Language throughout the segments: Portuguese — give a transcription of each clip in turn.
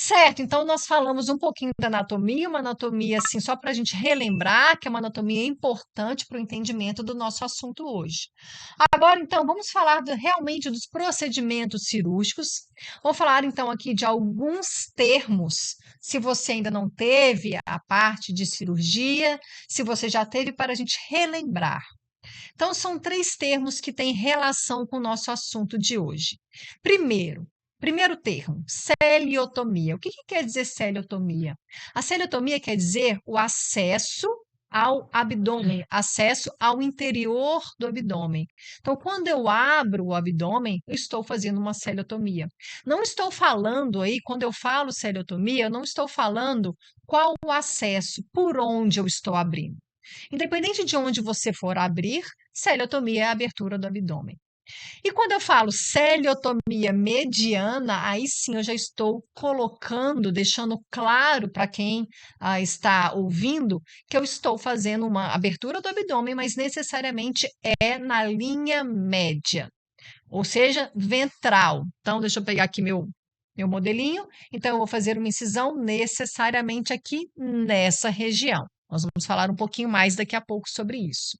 Certo, então nós falamos um pouquinho da anatomia, uma anatomia assim, só para a gente relembrar que é uma anatomia importante para o entendimento do nosso assunto hoje. Agora, então, vamos falar realmente dos procedimentos cirúrgicos. Vou falar então aqui de alguns termos, se você ainda não teve a parte de cirurgia, se você já teve, para a gente relembrar. Então, são três termos que têm relação com o nosso assunto de hoje. Primeiro termo, celiotomia. O que quer dizer celiotomia? A celiotomia quer dizer o acesso ao abdômen, acesso ao interior do abdômen. Então, quando eu abro o abdômen, eu estou fazendo uma celiotomia. Não estou falando aí, quando eu falo celiotomia, eu não estou falando qual o acesso, por onde eu estou abrindo. Independente de onde você for abrir, celiotomia é a abertura do abdômen. E quando eu falo celiotomia mediana, aí sim eu já estou colocando, deixando claro para quem está ouvindo, que eu estou fazendo uma abertura do abdômen, mas necessariamente é na linha média, ou seja, ventral. Então, deixa eu pegar aqui meu modelinho. Então, eu vou fazer uma incisão necessariamente aqui nessa região. Nós vamos falar um pouquinho mais daqui a pouco sobre isso.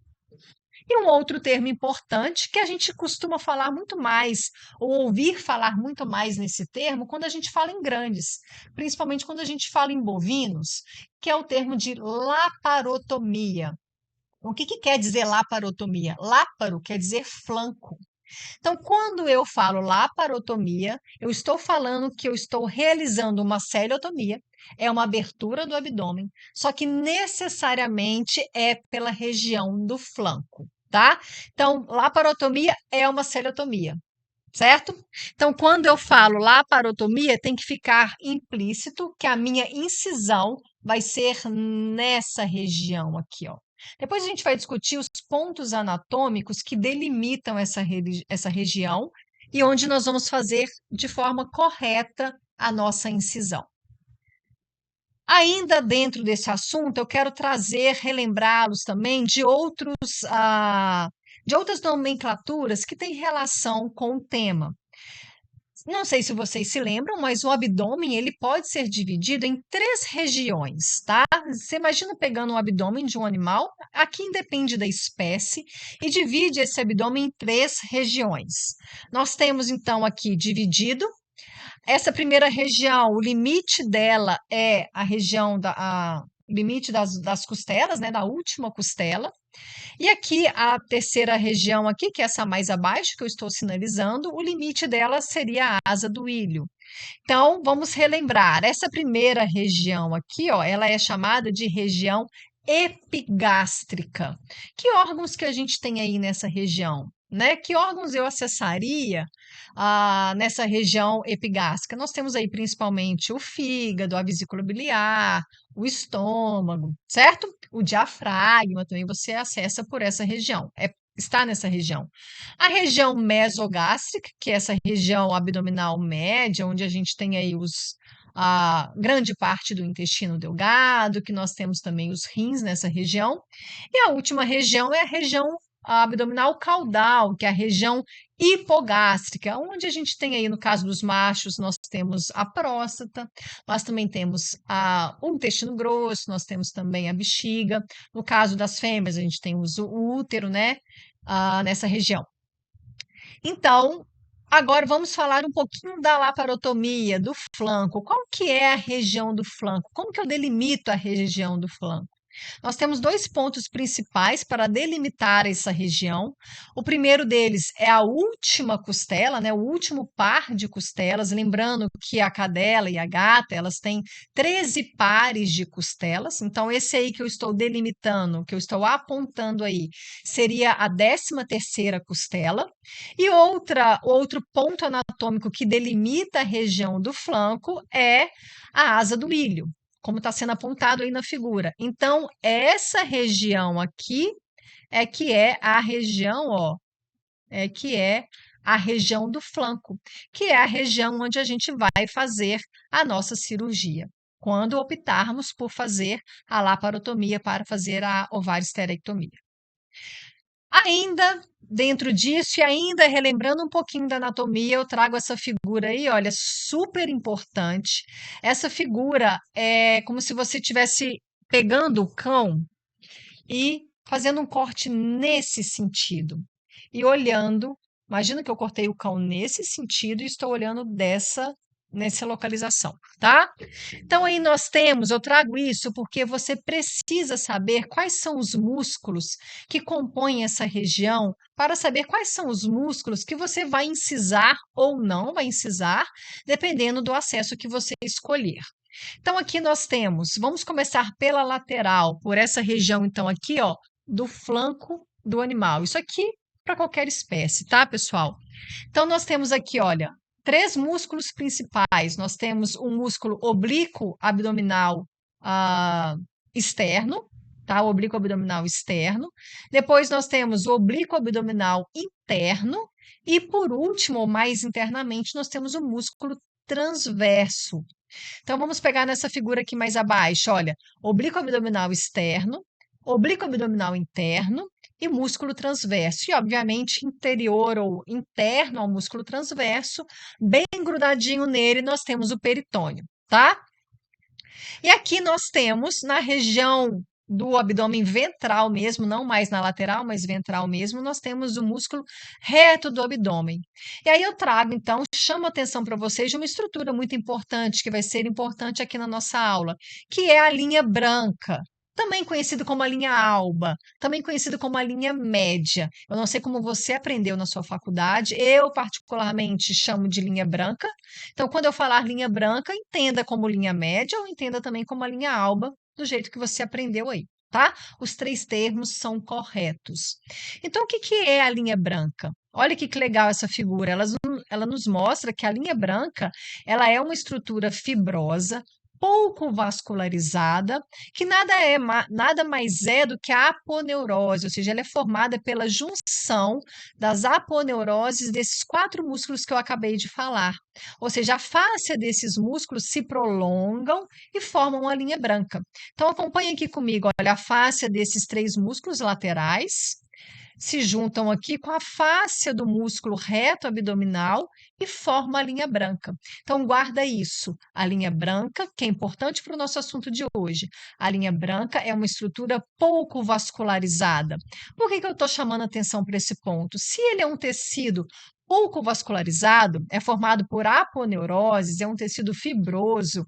E um outro termo importante que a gente costuma falar muito mais, ou ouvir falar muito mais nesse termo, quando a gente fala em grandes, principalmente quando a gente fala em bovinos, que é o termo de laparotomia. O que quer dizer laparotomia? Láparo quer dizer flanco. Então, quando eu falo laparotomia, eu estou falando que eu estou realizando uma celiotomia, é uma abertura do abdômen, só que necessariamente é pela região do flanco, tá? Então, laparotomia é uma celiotomia, certo? Então, quando eu falo laparotomia, tem que ficar implícito que a minha incisão vai ser nessa região aqui, ó. Depois a gente vai discutir os pontos anatômicos que delimitam essa região e onde nós vamos fazer de forma correta a nossa incisão. Ainda dentro desse assunto, eu quero trazer, relembrá-los também de outras nomenclaturas que têm relação com o tema. Não sei se vocês se lembram, mas o abdômen ele pode ser dividido em três regiões, tá? Você imagina pegando o abdômen de um animal, aqui independe da espécie, e divide esse abdômen em três regiões. Nós temos então aqui dividido. Essa primeira região, o limite dela é a região o limite das costelas, né? Da última costela. E aqui a terceira região aqui, que é essa mais abaixo que eu estou sinalizando, o limite dela seria a asa do ilho. Então, vamos relembrar, essa primeira região aqui, ó, ela é chamada de região epigástrica. Que órgãos que a gente tem aí nessa região? Né? Que órgãos eu acessaria nessa região epigástrica? Nós temos aí principalmente o fígado, a vesícula biliar, o estômago, certo? O diafragma também você acessa por essa região, está nessa região. A região mesogástrica, que é essa região abdominal média, onde a gente tem aí a grande parte do intestino delgado, que nós temos também os rins nessa região. E a última região é a região abdominal caudal, que é a região hipogástrica, onde a gente tem aí, no caso dos machos, nós temos a próstata, nós também temos o intestino grosso, nós temos também a bexiga. No caso das fêmeas, a gente tem o útero, né? Nessa região. Então, agora vamos falar um pouquinho da laparotomia, do flanco. Qual que é a região do flanco? Como que eu delimito a região do flanco? Nós temos dois pontos principais para delimitar essa região. O primeiro deles é a última costela, né, o último par de costelas. Lembrando que a cadela e a gata, elas têm 13 pares de costelas. Então, esse aí que eu estou delimitando, que eu estou apontando aí, seria a 13ª costela. E outro ponto anatômico que delimita a região do flanco é a asa do ilho, como está sendo apontado aí na figura. Então, essa região aqui é que é a região, ó, é que é a região do flanco, que é a região onde a gente vai fazer a nossa cirurgia, quando optarmos por fazer a laparotomia para fazer a ovários-esterectomia. Ainda dentro disso, e ainda relembrando um pouquinho da anatomia, eu trago essa figura aí, olha, super importante. Essa figura é como se você estivesse pegando o cão e fazendo um corte nesse sentido. E olhando, imagina que eu cortei o cão nesse sentido e estou olhando nessa localização, tá? Então aí nós temos, eu trago isso porque você precisa saber quais são os músculos que compõem essa região, para saber quais são os músculos que você vai incisar ou não vai incisar, dependendo do acesso que você escolher. Então aqui nós temos, vamos começar pela lateral, por essa região então aqui, ó, do flanco do animal. Isso aqui para qualquer espécie, tá, pessoal? Então nós temos aqui, olha, três músculos principais. Nós temos o músculo oblíquo abdominal externo, tá? O oblíquo abdominal externo. Depois nós temos o oblíquo abdominal interno e por último, ou mais internamente, nós temos o músculo transverso. Então, vamos pegar nessa figura aqui mais abaixo, olha, oblíquo abdominal externo, oblíquo abdominal interno e músculo transverso. E, obviamente, interior ou interno ao músculo transverso, bem grudadinho nele, nós temos o peritônio, tá? E aqui nós temos na região do abdômen ventral mesmo, não mais na lateral, mas ventral mesmo, nós temos o músculo reto do abdômen. E aí eu trago, então, chamo a atenção para vocês de uma estrutura muito importante, que vai ser importante aqui na nossa aula, que é a linha branca. Também conhecido como a linha alba, também conhecido como a linha média. Eu não sei como você aprendeu na sua faculdade, eu particularmente chamo de linha branca. Então, quando eu falar linha branca, entenda como linha média ou entenda também como a linha alba, do jeito que você aprendeu aí, tá? Os três termos são corretos. Então, o que que é a linha branca? Olha que legal essa figura. Ela nos mostra que a linha branca, ela é uma estrutura fibrosa, pouco vascularizada, que nada mais é do que a aponeurose, ou seja, ela é formada pela junção das aponeuroses desses quatro músculos que eu acabei de falar. Ou seja, a fáscia desses músculos se prolongam e formam uma linha branca. Então, acompanhe aqui comigo, olha, a fáscia desses três músculos laterais se juntam aqui com a fáscia do músculo reto abdominal e forma a linha branca. Então, guarda isso. A linha branca, que é importante para o nosso assunto de hoje. A linha branca é uma estrutura pouco vascularizada. Por que que eu estou chamando atenção para esse ponto? Se ele é um tecido pouco vascularizado, é formado por aponeuroses, é um tecido fibroso,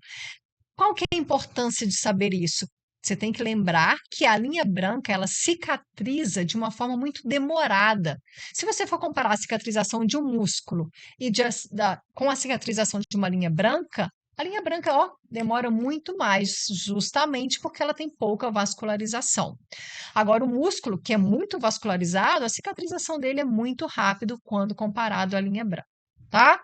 qual que é a importância de saber isso? Você tem que lembrar que a linha branca, ela cicatriza de uma forma muito demorada. Se você for comparar a cicatrização de um músculo com a cicatrização de uma linha branca, a linha branca, ó, demora muito mais, justamente porque ela tem pouca vascularização. Agora, o músculo, que é muito vascularizado, a cicatrização dele é muito rápido quando comparado à linha branca, tá?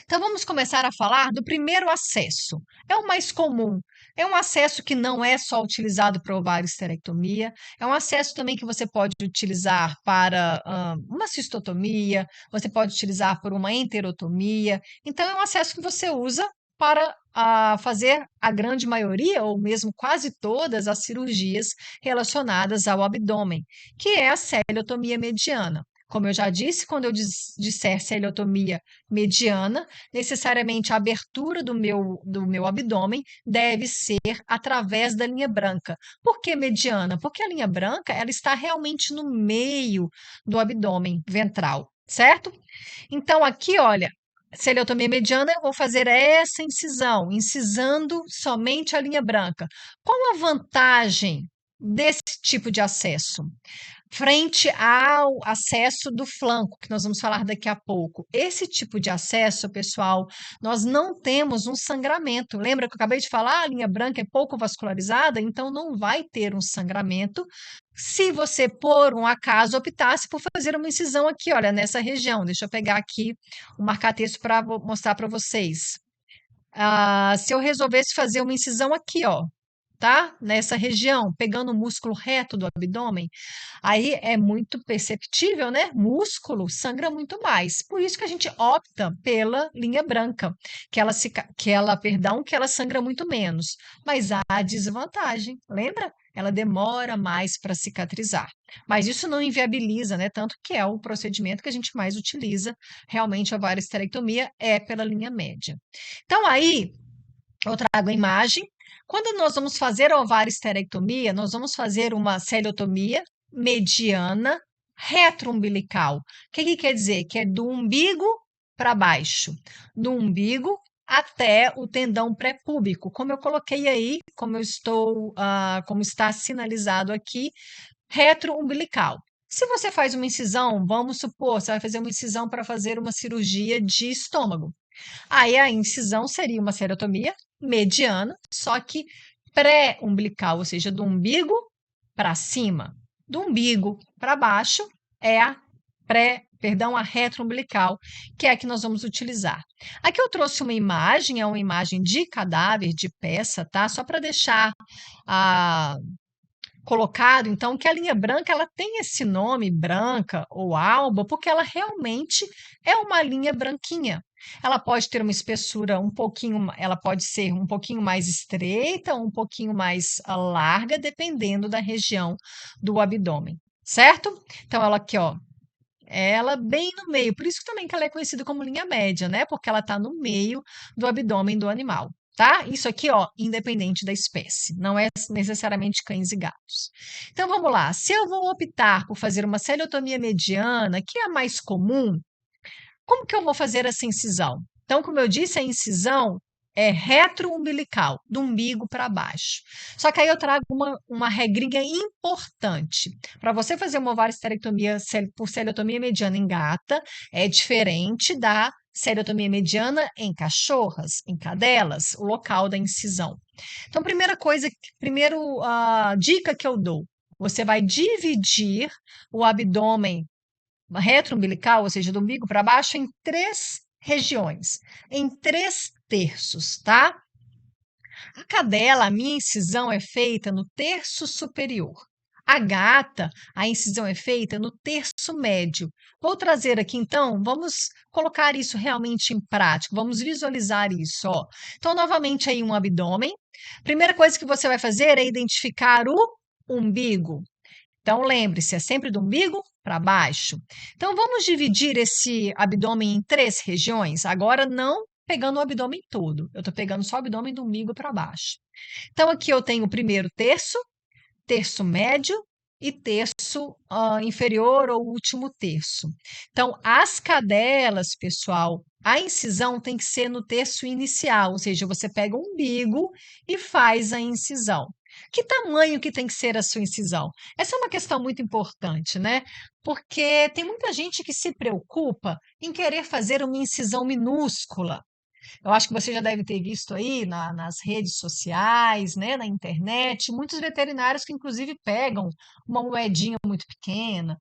Então, vamos começar a falar do primeiro acesso. É o mais comum. É um acesso que não é só utilizado para ovário-esterectomia, é um acesso também que você pode utilizar para uma cistotomia, você pode utilizar por uma enterotomia. Então, é um acesso que você usa para fazer a grande maioria, ou mesmo quase todas as cirurgias relacionadas ao abdômen, que é a celiotomia mediana. Como eu já disse, quando eu disser celiotomia mediana, necessariamente a abertura do meu abdômen deve ser através da linha branca. Por que mediana? Porque a linha branca ela está realmente no meio do abdômen ventral, certo? Então, aqui, olha, celiotomia mediana, eu vou fazer essa incisão, incisando somente a linha branca. Qual a vantagem desse tipo de acesso? Frente ao acesso do flanco, que nós vamos falar daqui a pouco. Esse tipo de acesso, pessoal, nós não temos um sangramento. Lembra que eu acabei de falar? A linha branca é pouco vascularizada, então não vai ter um sangramento. Se você, por um acaso, optasse por fazer uma incisão aqui, olha, nessa região. Deixa eu pegar aqui o marca-texto para mostrar para vocês. Se eu resolvesse fazer uma incisão aqui, ó, tá? Nessa região, pegando o músculo reto do abdômen, aí é muito perceptível, né? Músculo sangra muito mais. Por isso que a gente opta pela linha branca, que ela sangra muito menos. Mas há desvantagem, lembra? ela demora mais para cicatrizar. Mas isso não inviabiliza, né? Tanto que é o procedimento que a gente mais utiliza, realmente a variesterectomia é pela linha média. Então, aí, eu trago a imagem. Quando nós vamos fazer a ovariesterectomia, nós vamos fazer uma celiotomia mediana retroumbilical. O que que quer dizer? Que é do umbigo para baixo, do umbigo até o tendão pré-púbico, como eu coloquei aí, como está sinalizado aqui, retroumbilical. Se você faz uma incisão, vamos supor, você vai fazer uma incisão para fazer uma cirurgia de estômago. Aí a incisão seria uma serotomia mediana, só que pré-umbilical, ou seja, do umbigo para cima. Do umbigo para baixo é a retroumbilical, que é a que nós vamos utilizar. Aqui eu trouxe uma imagem, é uma imagem de cadáver, de peça, tá? Só para deixar a colocado, então, que a linha branca ela tem esse nome branca ou alba, porque ela realmente é uma linha branquinha. Ela pode ter uma espessura um pouquinho, ela pode ser um pouquinho mais estreita, um pouquinho mais larga, dependendo da região do abdômen, certo? Então, ela aqui, ó, ela bem no meio, por isso também que ela é conhecida como linha média, né? Porque ela está no meio do abdômen do animal, tá? Isso aqui, ó, independente da espécie, não é necessariamente cães e gatos. Então vamos lá, se eu vou optar por fazer uma celiotomia mediana, que é a mais comum, como que eu vou fazer essa incisão? Então, como eu disse, a incisão é retroumbilical, do umbigo para baixo. Só que aí eu trago uma regrinha importante. Para você fazer uma ovariesterectomia por celiotomia mediana em gata, é diferente da celiotomia mediana em cachorras, em cadelas, o local da incisão. Então, dica que eu dou, você vai dividir o abdômen retroumbilical, ou seja, do umbigo para baixo, em 3 regiões, em 3 terços, tá? A cadela, a minha incisão é feita no terço superior. A gata, a incisão é feita no terço médio. Vou trazer aqui, então, vamos colocar isso realmente em prática, vamos visualizar isso, ó. Então, novamente aí um abdômen. Primeira coisa que você vai fazer é identificar o umbigo. Então, lembre-se, é sempre do umbigo para baixo. Então, vamos dividir esse abdômen em 3 regiões. Agora, não pegando o abdômen todo, eu estou pegando só o abdômen do umbigo para baixo. Então, aqui eu tenho o primeiro terço, terço médio e terço inferior ou último terço. Então, as cadelas, pessoal, a incisão tem que ser no terço inicial, ou seja, você pega o umbigo e faz a incisão. Que tamanho que tem que ser a sua incisão? Essa é uma questão muito importante, né? Porque tem muita gente que se preocupa em querer fazer uma incisão minúscula. Eu acho que você já deve ter visto aí nas redes sociais, né, na internet, muitos veterinários que inclusive pegam uma moedinha muito pequena,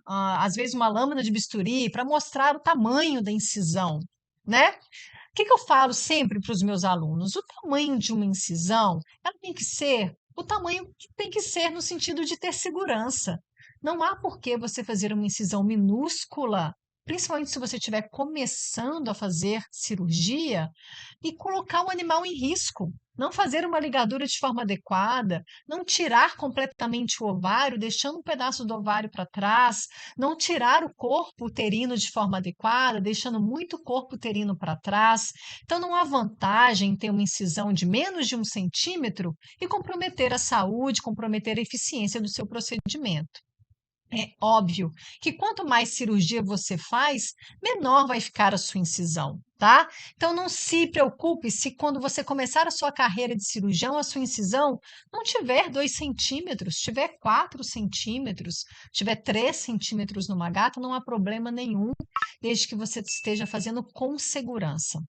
às vezes uma lâmina de bisturi para mostrar o tamanho da incisão, né? O que que eu falo sempre para os meus alunos? O tamanho de uma incisão, ela tem que ser o tamanho que tem que ser no sentido de ter segurança. Não há por que você fazer uma incisão minúscula, principalmente se você estiver começando a fazer cirurgia, e colocar o animal em risco. Não fazer uma ligadura de forma adequada, não tirar completamente o ovário, deixando um pedaço do ovário para trás, não tirar o corpo uterino de forma adequada, deixando muito corpo uterino para trás. Então, não há vantagem em ter uma incisão de menos de 1 centímetro e comprometer a saúde, comprometer a eficiência do seu procedimento. É óbvio que quanto mais cirurgia você faz, menor vai ficar a sua incisão, tá? Então não se preocupe se quando você começar a sua carreira de cirurgião, a sua incisão não tiver 2 centímetros, tiver 4 centímetros, tiver 3 centímetros numa gata, não há problema nenhum, desde que você esteja fazendo com segurança.